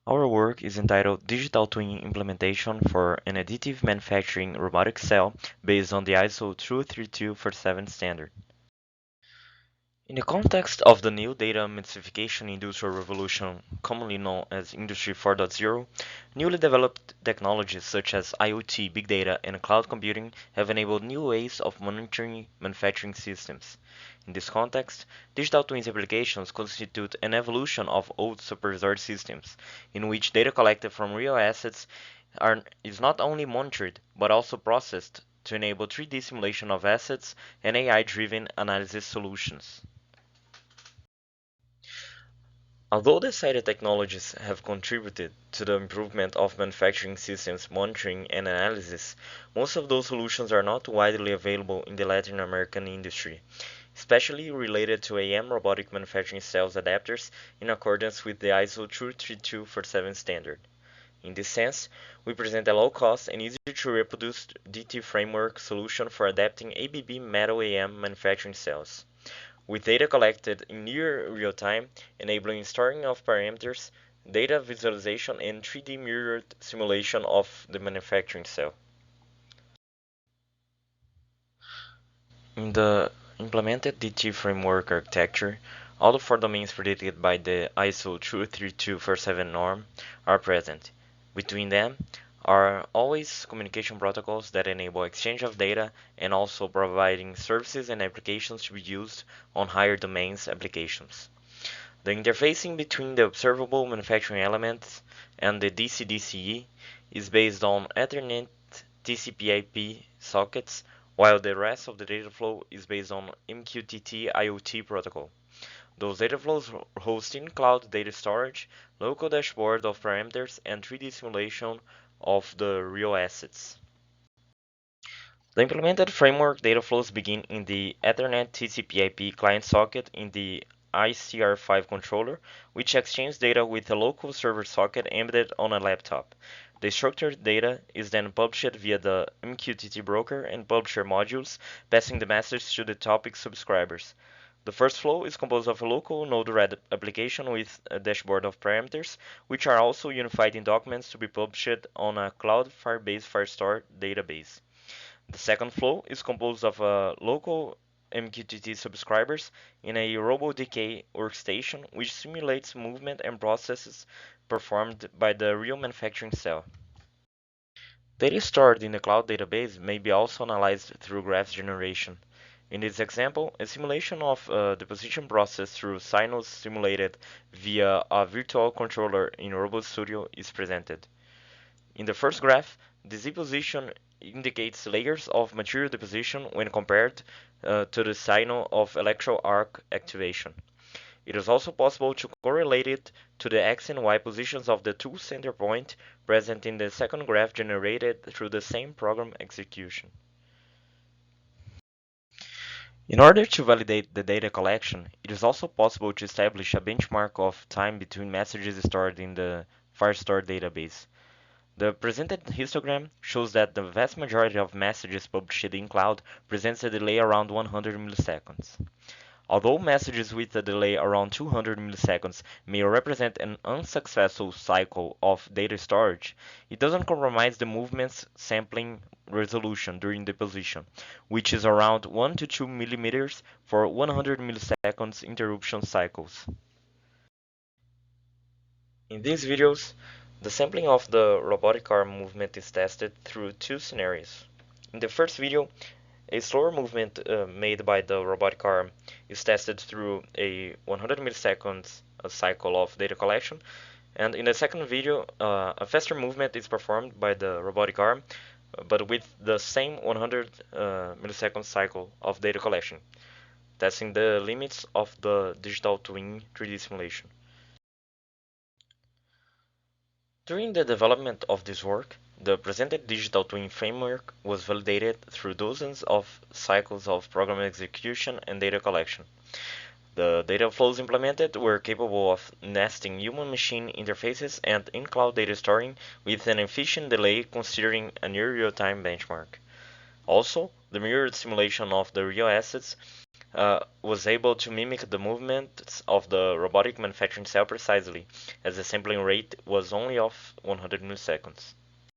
Our work is entitled Digital Twin Implementation for an Additive Manufacturing Robotic Cell based on the ISO 23247 standard. In the context of the new data massification industrial revolution, commonly known as Industry 4.0, newly developed technologies such as IoT, big data, and cloud computing have enabled new ways of monitoring manufacturing systems. In this context, digital twins applications constitute an evolution of old supervisor systems, in which data collected from real assets is not only monitored but also processed to enable 3D simulation of assets and AI-driven analysis solutions. Although the cited technologies have contributed to the improvement of manufacturing systems monitoring and analysis, most of those solutions are not widely available in the Latin American industry, especially related to AM robotic manufacturing cells adapters in accordance with the ISO 23247 standard. In this sense, we present a low-cost and easy-to-reproduce DT framework solution for adapting ABB metal AM manufacturing cells, with data collected in near real time, enabling storing of parameters, data visualization, and 3D mirrored simulation of the manufacturing cell. In the implemented DT framework architecture, all the four domains predicted by the ISO 23247 norm are present. Between them are always communication protocols that enable exchange of data and also providing services and applications to be used on higher domains applications. The interfacing between the observable manufacturing elements and the DC-DCE is based on Ethernet TCP/IP sockets, while the rest of the data flow is based on MQTT IoT protocol. Those data flows host in-cloud data storage, local dashboard of parameters, and 3D simulation of the real assets. The implemented framework data flows begin in the Ethernet TCP/IP client socket in the ICR5 controller, which exchanges data with a local server socket embedded on a laptop. The structured data is then published via the MQTT broker and publisher modules, passing the message to the topic subscribers. The first flow is composed of a local Node-RED application with a dashboard of parameters, which are also unified in documents to be published on a cloud Firebase Firestore database. The second flow is composed of a local MQTT subscribers in a Robotic workstation, which simulates movement and processes performed by the real manufacturing cell. Data stored in the cloud database may be also analyzed through graph generation. In this example, a simulation of a deposition process through signals simulated via a virtual controller in RoboStudio is presented. In the first graph, the Z position indicates layers of material deposition when compared to the signal of electro arc activation. It is also possible to correlate it to the X and Y positions of the two center point present in the second graph generated through the same program execution. In order to validate the data collection, it is also possible to establish a benchmark of time between messages stored in the Firestore database. The presented histogram shows that the vast majority of messages published in cloud presents a delay around 100 milliseconds. Although messages with a delay around 200 milliseconds may represent an unsuccessful cycle of data storage, it doesn't compromise the movement's sampling resolution during deposition, which is around 1 to 2 millimeters for 100 milliseconds interruption cycles. In these videos, the sampling of the robotic arm movement is tested through two scenarios. In the first video, a slower movement made by the robotic arm is tested through a 100 milliseconds cycle of data collection, and in the second video, a faster movement is performed by the robotic arm, but with the same 100 millisecond cycle of data collection, testing the limits of the digital twin 3D simulation. During the development of this work, the presented digital twin framework was validated through dozens of cycles of program execution and data collection. The data flows implemented were capable of nesting human-machine interfaces and in-cloud data storing with an efficient delay considering a near real-time benchmark. Also, the mirrored simulation of the real assets was able to mimic the movements of the robotic manufacturing cell precisely, as the sampling rate was only of 100 milliseconds.